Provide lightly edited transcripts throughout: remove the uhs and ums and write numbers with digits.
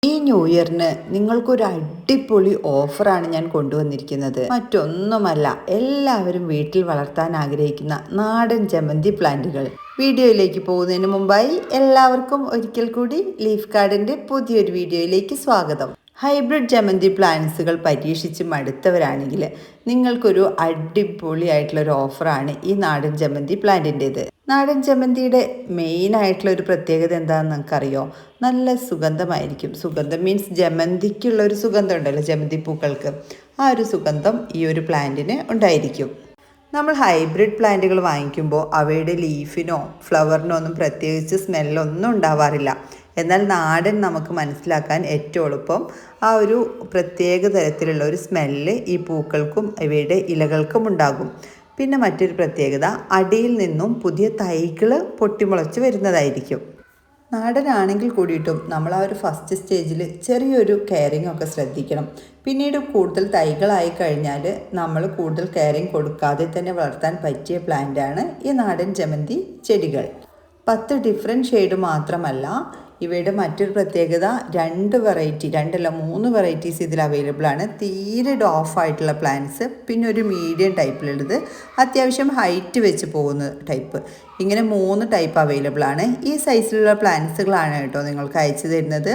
ഈ ന്യൂ ഇയറിന് നിങ്ങൾക്കൊരു അടിപൊളി ഓഫറാണ് ഞാൻ കൊണ്ടുവന്നിരിക്കുന്നത്. മറ്റൊന്നുമല്ല, എല്ലാവരും വീട്ടിൽ വളർത്താൻ ആഗ്രഹിക്കുന്ന നാടൻ ജമന്തി പ്ലാന്റുകൾ. വീഡിയോയിലേക്ക് പോകുന്നതിന് മുമ്പായി എല്ലാവർക്കും ഒരിക്കൽ കൂടി ലീഫ് ഗാർഡൻ്റെ പുതിയൊരു വീഡിയോയിലേക്ക് സ്വാഗതം. ഹൈബ്രിഡ് ജമന്തി പ്ലാന്റ്സുകൾ പരീക്ഷിച്ച് മടുത്തവരാണെങ്കിൽ നിങ്ങൾക്കൊരു അടിപൊളിയായിട്ടുള്ളൊരു ഓഫറാണ് ഈ നാടൻ ജമന്തി പ്ലാന്റിൻ്റേത്. നാടൻ ജമന്തിയുടെ മെയിനായിട്ടുള്ള ഒരു പ്രത്യേകത എന്താണെന്ന് നിങ്ങൾക്കറിയോ? നല്ല സുഗന്ധമായിരിക്കും. സുഗന്ധം മീൻസ് ജമന്തിക്കുള്ള ഒരു സുഗന്ധം ഉണ്ടല്ലോ, ജമന്തി പൂക്കൾക്ക്. ആ ഒരു സുഗന്ധം ഈ ഒരു പ്ലാന്റിന് ഉണ്ടായിരിക്കും. നമ്മൾ ഹൈബ്രിഡ് പ്ലാന്റുകൾ വാങ്ങിക്കുമ്പോൾ അവയുടെ ലീഫിനോ ഫ്ലവറിനോ ഒന്നും പ്രത്യേകിച്ച് സ്മെല്ലൊന്നും ഉണ്ടാവാറില്ല. എന്നാൽ നാടൻ നമുക്ക് മനസ്സിലാക്കാൻ ഏറ്റവും എളുപ്പം ആ ഒരു പ്രത്യേക തരത്തിലുള്ള ഒരു സ്മെല്ല് ഈ പൂക്കൾക്കും ഇവയുടെ ഇലകൾക്കും ഉണ്ടാകും. പിന്നെ മറ്റൊരു പ്രത്യേകത, അടിയിൽ നിന്നും പുതിയ തൈകൾ പൊട്ടിമുളച്ച് വരുന്നതായിരിക്കും. നാടനാണെങ്കിൽ കൂടിയിട്ടും നമ്മൾ ആ ഒരു ഫസ്റ്റ് സ്റ്റേജിൽ ചെറിയൊരു കെയറിങ് ഒക്കെ ശ്രദ്ധിക്കണം. പിന്നീട് കൂടുതൽ തൈകളായി കഴിഞ്ഞാൽ നമ്മൾ കൂടുതൽ കെയറിങ് കൊടുക്കാതെ തന്നെ വളർത്താൻ പറ്റിയ പ്ലാന്റാണ് ഈ നാടൻ ജമന്തി ചെടികൾ. 10 ഡിഫറെൻറ്റ് ഷെയ്ഡ് മാത്രമല്ല, ഇവയുടെ മറ്റൊരു പ്രത്യേകത 2 വെറൈറ്റീസ് ഇതിൽ അവൈലബിൾ ആണ്. തീരെ ഓഫ് ആയിട്ടുള്ള പ്ലാന്റ്സ്, പിന്നെ ഒരു മീഡിയം ടൈപ്പിലുള്ളത്, അത്യാവശ്യം ഹൈറ്റ് വെച്ച് പോകുന്ന ടൈപ്പ്. ഇങ്ങനെ 3 ടൈപ്പ് അവൈലബിൾ ആണ്. ഈ സൈസിലുള്ള പ്ലാന്റ്സുകളാണ് കേട്ടോ നിങ്ങൾക്ക് അയച്ചു തരുന്നത്.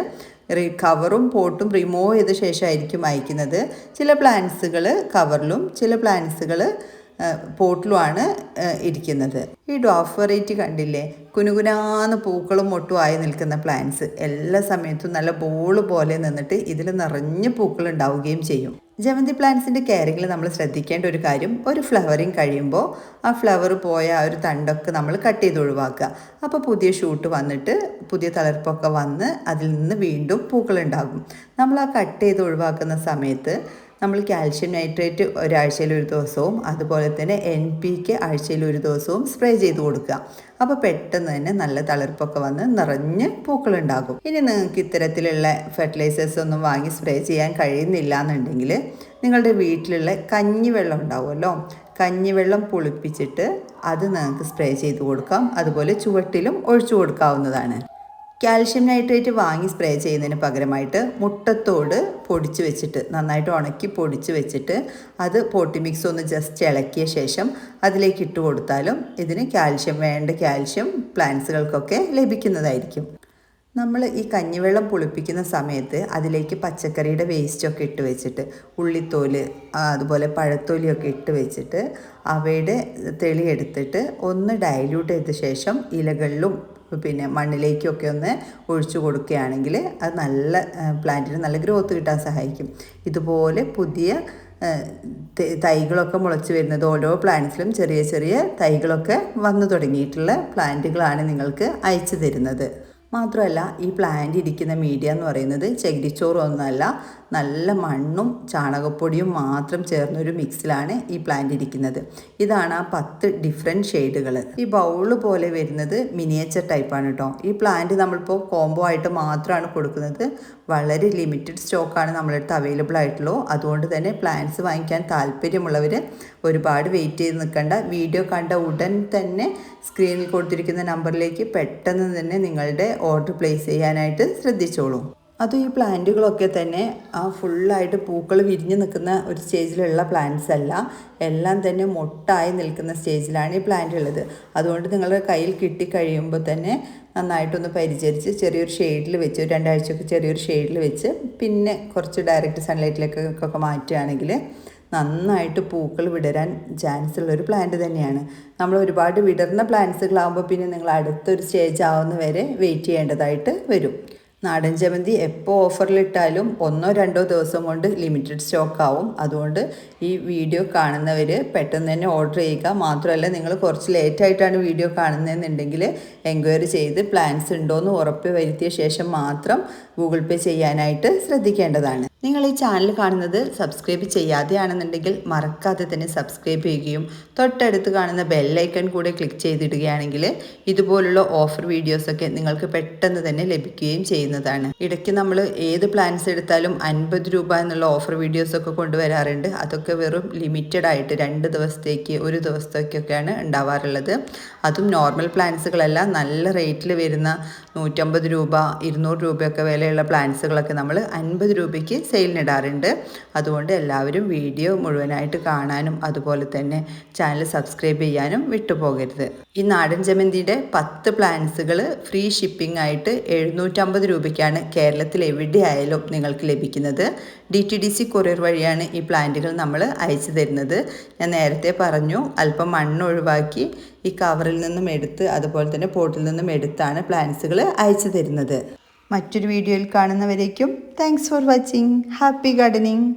കവറും പോട്ടും റിമൂവ് ചെയ്ത ശേഷമായിരിക്കും അയക്കുന്നത്. ചില പ്ലാന്റ്സുകൾ കവറിലും ചില പ്ലാന്റ്സുകൾ പോട്ടിലുമാണ് ഇരിക്കുന്നത്. ഈ ഡോഫ് വെറൈറ്റി കണ്ടില്ലേ? കുനുകുനാന്ന് പൂക്കളും മൊട്ടും ആയി നിൽക്കുന്ന പ്ലാന്റ്സ് എല്ലാ സമയത്തും നല്ല ബോള് പോലെ നിന്നിട്ട് ഇതിൽ നിറഞ്ഞ് പൂക്കൾ ഉണ്ടാവുകയും ചെയ്യും. ജമന്തി പ്ലാന്റ്സിൻ്റെ കെയറിങ്ങിൽ നമ്മൾ ശ്രദ്ധിക്കേണ്ട ഒരു കാര്യം, ഒരു ഫ്ലവറിങ് കഴിയുമ്പോൾ ആ ഫ്ലവർ പോയ ആ ഒരു തണ്ടൊക്കെ നമ്മൾ കട്ട് ചെയ്ത് ഒഴിവാക്കുക. അപ്പോൾ പുതിയ ഷൂട്ട് വന്നിട്ട് പുതിയ തളിർപ്പൊക്കെ വന്ന് അതിൽ നിന്ന് വീണ്ടും പൂക്കളുണ്ടാകും. നമ്മൾ ആ കട്ട് ചെയ്ത് ഒഴിവാക്കുന്ന സമയത്ത് നമ്മൾ കാൽഷ്യം നൈട്രേറ്റ് ഒരാഴ്ചയിൽ ഒരു ദിവസവും അതുപോലെ തന്നെ NPK ആഴ്ചയിൽ ഒരു ദിവസവും സ്പ്രേ ചെയ്ത് കൊടുക്കുക. അപ്പോൾ പെട്ടെന്ന് തന്നെ നല്ല തളിർപ്പൊക്കെ വന്ന് നിറഞ്ഞ് പൂക്കളുണ്ടാകും. ഇനി നിങ്ങൾക്ക് ഇത്തരത്തിലുള്ള ഫെർട്ടിലൈസേഴ്സ് ഒന്നും വാങ്ങി സ്പ്രേ ചെയ്യാൻ കഴിയുന്നില്ല എന്നുണ്ടെങ്കിൽ നിങ്ങളുടെ വീട്ടിലുള്ള കഞ്ഞിവെള്ളം ഉണ്ടാവുമല്ലോ, കഞ്ഞിവെള്ളം പുളിപ്പിച്ചിട്ട് അത് നിങ്ങൾക്ക് സ്പ്രേ ചെയ്ത് കൊടുക്കാം. അതുപോലെ ചുവട്ടിലും ഒഴിച്ചു കൊടുക്കാവുന്നതാണ്. കാൽഷ്യം നൈട്രേറ്റ് വാങ്ങി സ്പ്രേ ചെയ്യുന്നതിന് പകരമായിട്ട് മുട്ടത്തോട് പൊടിച്ച് വെച്ചിട്ട്, നന്നായിട്ട് ഉണക്കി പൊടിച്ച് വെച്ചിട്ട് അത് പോട്ടി മിക്സ് ഒന്ന് ജസ്റ്റ് ഇളക്കിയ ശേഷം അതിലേക്ക് ഇട്ട് കൊടുത്താലും ഇതിന് വേണ്ട കാൽഷ്യം പ്ലാന്റ്സുകൾക്കൊക്കെ ലഭിക്കുന്നതായിരിക്കും. നമ്മൾ ഈ കഞ്ഞിവെള്ളം പുളിപ്പിക്കുന്ന സമയത്ത് അതിലേക്ക് പച്ചക്കറിയുടെ വേസ്റ്റൊക്കെ ഇട്ട് വെച്ചിട്ട്, ഉള്ളിത്തോല് അതുപോലെ പഴത്തോലിയൊക്കെ ഇട്ട് വെച്ചിട്ട് അവയുടെ തെളി എടുത്തിട്ട് ഒന്ന് ഡൈല്യൂട്ട് ചെയ്ത ശേഷം ഇലകളിലും പിന്നെ മണ്ണിലേക്കൊക്കെ ഒന്ന് ഒഴിച്ചു കൊടുക്കുകയാണെങ്കിൽ അത് നല്ല പ്ലാന്റിന് നല്ല ഗ്രോത്ത് കിട്ടാൻ സഹായിക്കും. ഇതുപോലെ പുതിയ തൈകളൊക്കെ മുളച്ച് വരുന്നത്, ഓരോ പ്ലാന്റ്സിലും ചെറിയ ചെറിയ തൈകളൊക്കെ വന്നു തുടങ്ങിയിട്ടുള്ള പ്ലാന്റുകളാണ് നിങ്ങൾക്ക് അയച്ചു തരുന്നത്. മാത്രമല്ല, ഈ പ്ലാന്റ് ഇരിക്കുന്ന മീഡിയ എന്ന് പറയുന്നത് ചകിരിച്ചോറൊന്നുമല്ല, നല്ല മണ്ണും ചാണകപ്പൊടിയും മാത്രം ചേർന്നൊരു മിക്സിലാണ് ഈ പ്ലാന്റ് ഇരിക്കുന്നത്. ഇതാണ് ആ 10 ഡിഫറെൻറ്റ് ഷെയ്ഡുകൾ. ഈ ബൗള് പോലെ വരുന്നത് മിനിയേച്ചർ ടൈപ്പാണ് കേട്ടോ. ഈ പ്ലാന്റ് നമ്മളിപ്പോൾ കോംബോ ആയിട്ട് മാത്രമാണ് കൊടുക്കുന്നത്. വളരെ ലിമിറ്റഡ് സ്റ്റോക്കാണ് നമ്മളടുത്ത് അവൈലബിൾ ആയിട്ടുള്ളൂ. അതുകൊണ്ട് തന്നെ പ്ലാന്റ്സ് വാങ്ങിക്കാൻ താല്പര്യമുള്ളവർ ഒരുപാട് വെയിറ്റ് ചെയ്ത് നിൽക്കേണ്ട. വീഡിയോ കണ്ട ഉടൻ തന്നെ സ്ക്രീനിൽ കൊടുത്തിരിക്കുന്ന നമ്പറിലേക്ക് പെട്ടെന്ന് തന്നെ നിങ്ങളുടെ ഓർഡർ പ്ലേസ് ചെയ്യാനായിട്ട് ശ്രദ്ധിച്ചോളൂ. അതും ഈ പ്ലാന്റുകളൊക്കെ തന്നെ ആ ഫുള്ളായിട്ട് പൂക്കൾ വിരിഞ്ഞ് നിൽക്കുന്ന ഒരു സ്റ്റേജിലുള്ള പ്ലാന്റ്സ് അല്ല, എല്ലാം തന്നെ മൊട്ടായി നിൽക്കുന്ന സ്റ്റേജിലാണ് ഈ പ്ലാന്റ് ഉള്ളത്. അതുകൊണ്ട് നിങ്ങളുടെ കയ്യിൽ കിട്ടിക്കഴിയുമ്പോൾ തന്നെ നന്നായിട്ടൊന്ന് പരിചരിച്ച് ചെറിയൊരു ഷെയ്ഡിൽ വെച്ച്, 2 ആഴ്ചയൊക്കെ ചെറിയൊരു ഷെയ്ഡിൽ വെച്ച് പിന്നെ കുറച്ച് ഡയറക്റ്റ് സൺലൈറ്റിലേക്കൊക്കെ മാറ്റുകയാണെങ്കിൽ നന്നായിട്ട് പൂക്കൾ വിടരാൻ ചാൻസ് ഉള്ളൊരു പ്ലാന്റ് തന്നെയാണ്. നമ്മൾ ഒരുപാട് വിടർന്ന പ്ലാന്റ്സുകളാകുമ്പോൾ പിന്നെ നിങ്ങൾ അടുത്തൊരു സ്റ്റേജ് ആവുന്ന വരെ വെയിറ്റ് ചെയ്യേണ്ടതായിട്ട് വരും. നാടൻ ജമന്തി എപ്പോൾ ഓഫറിലിട്ടാലും 1-2 ദിവസം കൊണ്ട് ലിമിറ്റഡ് സ്റ്റോക്ക് ആവും. അതുകൊണ്ട് ഈ വീഡിയോ കാണുന്നവർ പെട്ടെന്ന് തന്നെ ഓർഡർ ചെയ്യുക. മാത്രമല്ല, നിങ്ങൾ കുറച്ച് ലേറ്റായിട്ടാണ് വീഡിയോ കാണുന്നതെന്നുണ്ടെങ്കിൽ എൻക്വയറി ചെയ്ത് പ്ലാൻസ് ഉണ്ടോയെന്ന് ഉറപ്പ് വരുത്തിയ ശേഷം മാത്രം ഗൂഗിൾ പേ ചെയ്യാനായിട്ട് ശ്രദ്ധിക്കേണ്ടതാണ്. നിങ്ങൾ ഈ ചാനൽ കാണുന്നത് സബ്സ്ക്രൈബ് ചെയ്യാതെയാണെന്നുണ്ടെങ്കിൽ മറക്കാതെ തന്നെ സബ്സ്ക്രൈബ് ചെയ്യുകയും തൊട്ടടുത്ത് കാണുന്ന ബെല്ലൈക്കൺ കൂടെ ക്ലിക്ക് ചെയ്തിടുകയാണെങ്കിൽ ഇതുപോലുള്ള ഓഫർ വീഡിയോസൊക്കെ നിങ്ങൾക്ക് പെട്ടെന്ന് തന്നെ ലഭിക്കുകയും ചെയ്യുന്നതാണ്. ഇടയ്ക്ക് നമ്മൾ ഏത് പ്ലാൻസ് എടുത്താലും 50 രൂപ എന്നുള്ള ഓഫർ വീഡിയോസൊക്കെ കൊണ്ടുവരാറുണ്ട്. അതൊക്കെ വെറും ലിമിറ്റഡ് ആയിട്ട് 2 ദിവസത്തേക്ക് 1 ദിവസത്തേക്കൊക്കെയാണ് ഉണ്ടാവാറുള്ളത്. അതും നോർമൽ പ്ലാൻസുകളല്ല, നല്ല റേറ്റിൽ വരുന്ന 150 രൂപ 200 രൂപയൊക്കെ വിലയുള്ള പ്ലാൻസുകളൊക്കെ നമ്മൾ 50 രൂപയ്ക്ക് സെയിലിനിടാറുണ്ട്. അതുകൊണ്ട് എല്ലാവരും വീഡിയോ മുഴുവനായിട്ട് കാണാനും അതുപോലെ തന്നെ ചാനൽ സബ്സ്ക്രൈബ് ചെയ്യാനും വിട്ടുപോകരുത്. ഈ നാടൻ ജമന്തിയുടെ 10 പ്ലാൻസുകൾ ഫ്രീ ഷിപ്പിംഗ് ആയിട്ട് 750 രൂപയ്ക്കാണ് കേരളത്തിൽ എവിടെയായാലും നിങ്ങൾക്ക് ലഭിക്കുന്നത്. DTDC കൊറിയർ വഴിയാണ് ഈ പ്ലാന്റുകൾ നമ്മൾ അയച്ചു തരുന്നത്. ഞാൻ നേരത്തെ പറഞ്ഞു, അല്പം മണ്ണ് ഒഴിവാക്കി ഈ കവറിൽ നിന്നും എടുത്ത് അതുപോലെ തന്നെ പോട്ടിൽ നിന്നും എടുത്താണ് പ്ലാന്റ്സുകൾ അയച്ചു തരുന്നത്. മറ്റൊരു വീഡിയോയിൽ കാണുന്നവരേക്കും thanks for watching. Happy gardening.